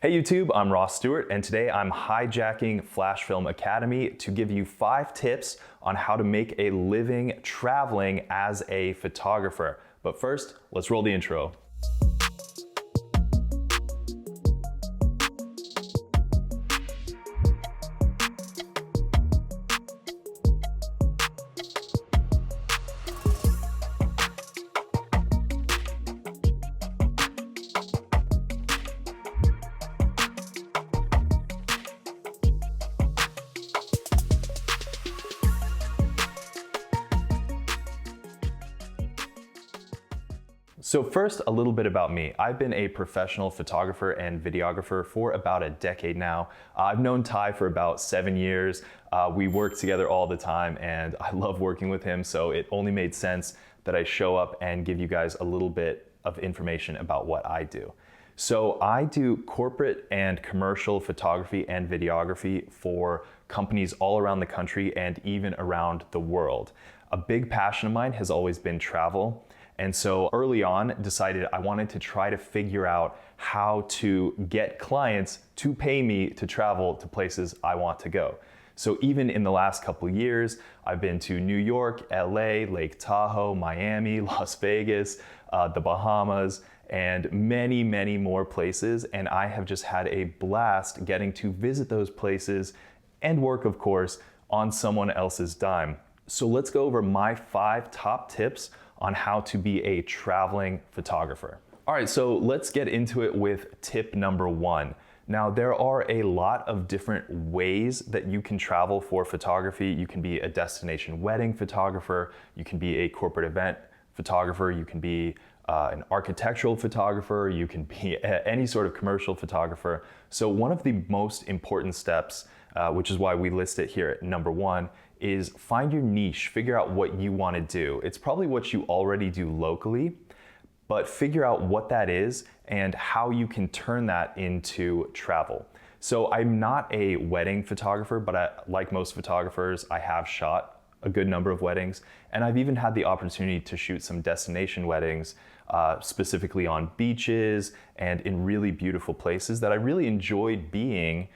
Hey YouTube, I'm Ross Stewart, and today I'm hijacking Flash Film Academy to give you 5 tips on how to make a living traveling as a photographer. But first, let's roll the intro. So first, a little bit about me. I've been a professional photographer and videographer for about a decade now. I've known Ty for about 7 years. We work together all the time and I love working with him, so it only made sense that I show up and give you guys a little bit of information about what I do. So I do corporate and commercial photography and videography for companies all around the country and even around the world. A big passion of mine has always been travel. And so early on, decided I wanted to try to figure out how to get clients to pay me to travel to places I want to go. So even in the last couple of years, I've been to New York, LA, Lake Tahoe, Miami, Las Vegas, the Bahamas, and many, many more places. And I have just had a blast getting to visit those places and work, of course, on someone else's dime. So let's go over my 5 top tips on how to be a traveling photographer. All right, so let's get into it with tip number 1. Now, there are a lot of different ways that you can travel for photography. You can be a destination wedding photographer, you can be a corporate event photographer, you can be an architectural photographer, you can be any sort of commercial photographer. So one of the most important steps, which is why we list it here at number 1, is find your niche, figure out what you want to do. It's probably what you already do locally, but figure out what that is and how you can turn that into travel. So I'm not a wedding photographer, but like most photographers, I have shot a good number of weddings, and I've even had the opportunity to shoot some destination weddings, specifically on beaches and in really beautiful places that I really enjoyed being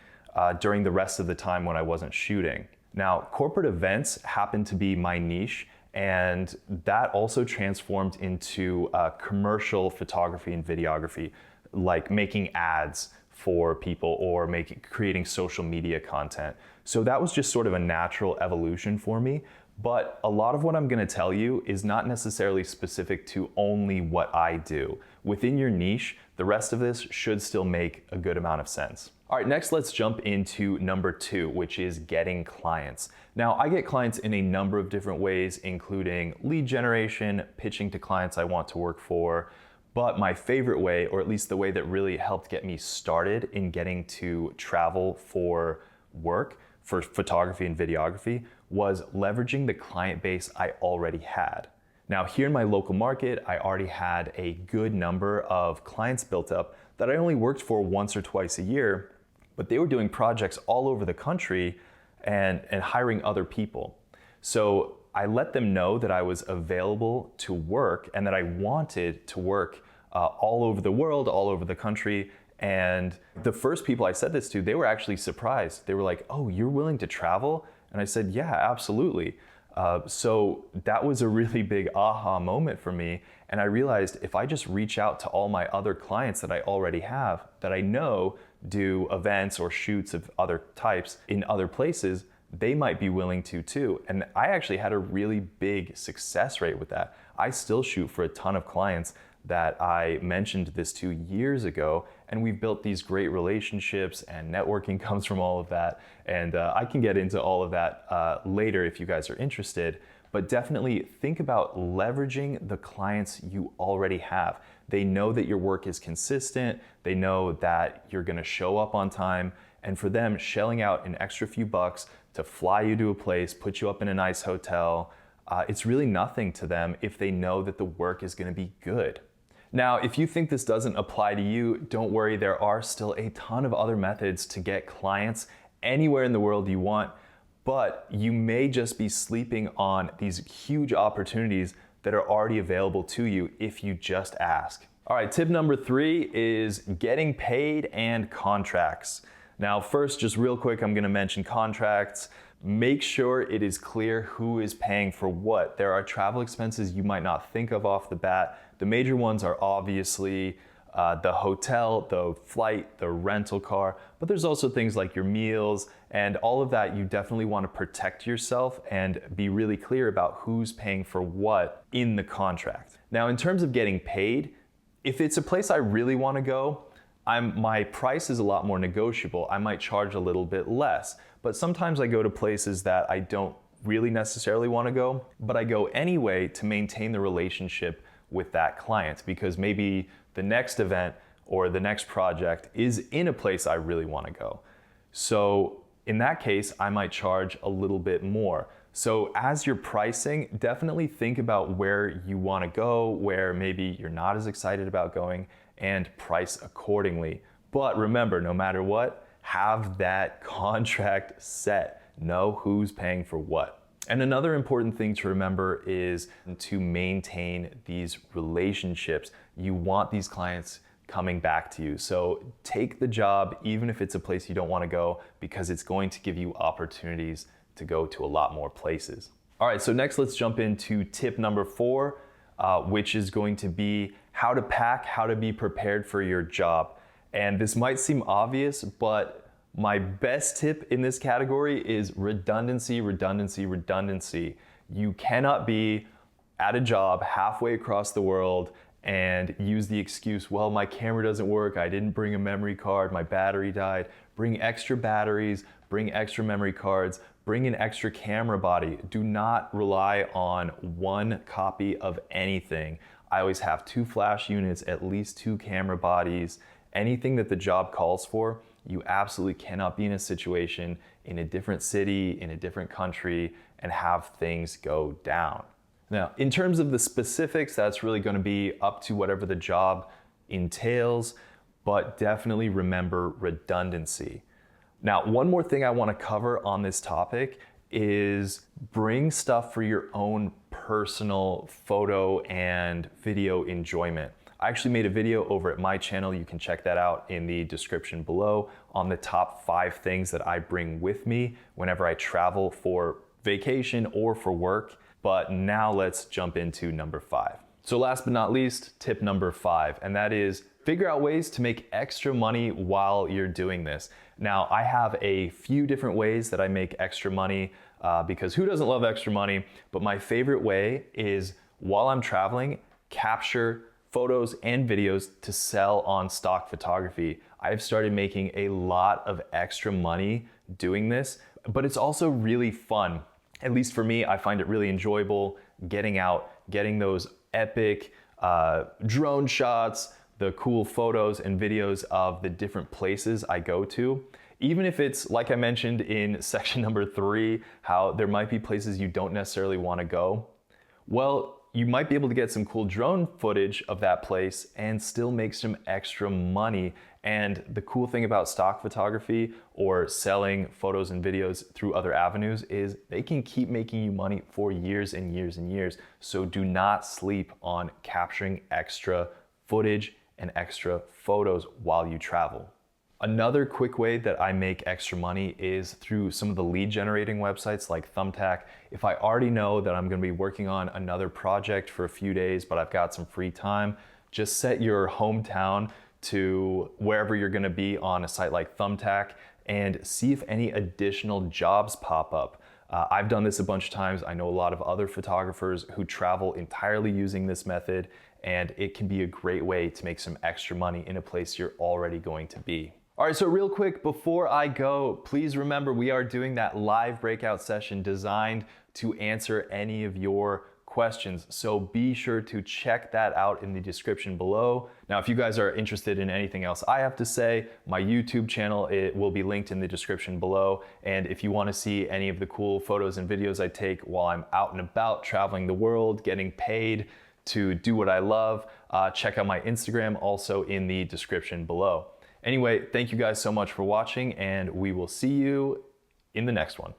during the rest of the time when I wasn't shooting. Now, corporate events happen to be my niche, and that also transformed into commercial photography and videography, like making ads for people or creating social media content. So that was just sort of a natural evolution for me. But a lot of what I'm gonna tell you is not necessarily specific to only what I do. Within your niche, the rest of this should still make a good amount of sense. All right, next let's jump into number 2, which is getting clients. Now, I get clients in a number of different ways, including lead generation, pitching to clients I want to work for, but my favorite way, or at least the way that really helped get me started in getting to travel for work, for photography and videography, was leveraging the client base I already had. Now, here in my local market, I already had a good number of clients built up that I only worked for once or twice a year, but they were doing projects all over the country and hiring other people. So I let them know that I was available to work and that I wanted to work all over the world, all over the country. And the first people I said this to, they were actually surprised. They were like, "Oh, you're willing to travel?" And I said, "Yeah, absolutely." So that was a really big aha moment for me. And I realized if I just reach out to all my other clients that I already have, that I know do events or shoots of other types in other places, they might be willing to too. And I actually had a really big success rate with that. I still shoot for a ton of clients that I mentioned this to years ago, and we've built these great relationships, and networking comes from all of that. And I can get into all of that later if you guys are interested, but definitely think about leveraging the clients you already have. They know that your work is consistent, they know that you're gonna show up on time, and for them, shelling out an extra few bucks to fly you to a place, put you up in a nice hotel, it's really nothing to them if they know that the work is gonna be good. Now, if you think this doesn't apply to you, don't worry, there are still a ton of other methods to get clients anywhere in the world you want, but you may just be sleeping on these huge opportunities that are already available to you if you just ask. All right, tip number 3 is getting paid and contracts. Now, first, just real quick, I'm gonna mention contracts. Make sure it is clear who is paying for what. There are travel expenses you might not think of off the bat. The major ones are obviously the hotel, the flight, the rental car, but there's also things like your meals and all of that. You definitely want to protect yourself and be really clear about who's paying for what in the contract. Now, in terms of getting paid, if it's a place I really want to go, my price is a lot more negotiable. I might charge a little bit less, but sometimes I go to places that I don't really necessarily want to go, but I go anyway to maintain the relationship with that client, because maybe the next event or the next project is in a place I really want to go. So in that case, I might charge a little bit more. So as you're pricing, definitely think about where you want to go, where maybe you're not as excited about going, and price accordingly. But remember, no matter what, have that contract set. Know who's paying for what. And another important thing to remember is to maintain these relationships. You want these clients coming back to you. So take the job, even if it's a place you don't want to go, because it's going to give you opportunities to go to a lot more places. All right, so next let's jump into tip number 4, which is going to be how to pack, how to be prepared for your job. And this might seem obvious, but my best tip in this category is redundancy, redundancy, redundancy. You cannot be at a job halfway across the world and use the excuse, well, my camera doesn't work, I didn't bring a memory card, my battery died. Bring extra batteries, bring extra memory cards, bring an extra camera body. Do not rely on one copy of anything. I always have 2 flash units, at least 2 camera bodies. Anything that the job calls for, you absolutely cannot be in a situation in a different city, in a different country, and have things go down. Now, in terms of the specifics, that's really going to be up to whatever the job entails, but definitely remember redundancy. Now, one more thing I want to cover on this topic is bring stuff for your own personal photo and video enjoyment. I actually made a video over at my channel. You can check that out in the description below on the top 5 things that I bring with me whenever I travel for vacation or for work. But now let's jump into number 5. So last but not least, tip number 5, and that is figure out ways to make extra money while you're doing this. Now, I have a few different ways that I make extra money because who doesn't love extra money? But my favorite way is while I'm traveling, capture photos and videos to sell on stock photography. I've started making a lot of extra money doing this, but it's also really fun. At least for me, I find it really enjoyable getting out, getting those epic drone shots, the cool photos and videos of the different places I go to. Even if it's, like I mentioned in section number 3, how there might be places you don't necessarily want to go. Well, you might be able to get some cool drone footage of that place and still make some extra money. And the cool thing about stock photography or selling photos and videos through other avenues is they can keep making you money for years and years and years. So do not sleep on capturing extra footage and extra photos while you travel. Another quick way that I make extra money is through some of the lead generating websites like Thumbtack. If I already know that I'm going to be working on another project for a few days, but I've got some free time, just set your hometown to wherever you're going to be on a site like Thumbtack and see if any additional jobs pop up. I've done this a bunch of times. I know a lot of other photographers who travel entirely using this method, and it can be a great way to make some extra money in a place you're already going to be. All right, so real quick, before I go, please remember we are doing that live breakout session designed to answer any of your questions. So be sure to check that out in the description below. Now, if you guys are interested in anything else I have to say, my YouTube channel, it will be linked in the description below. And if you want to see any of the cool photos and videos I take while I'm out and about traveling the world, getting paid to do what I love, check out my Instagram, also in the description below. Anyway, thank you guys so much for watching, and we will see you in the next one.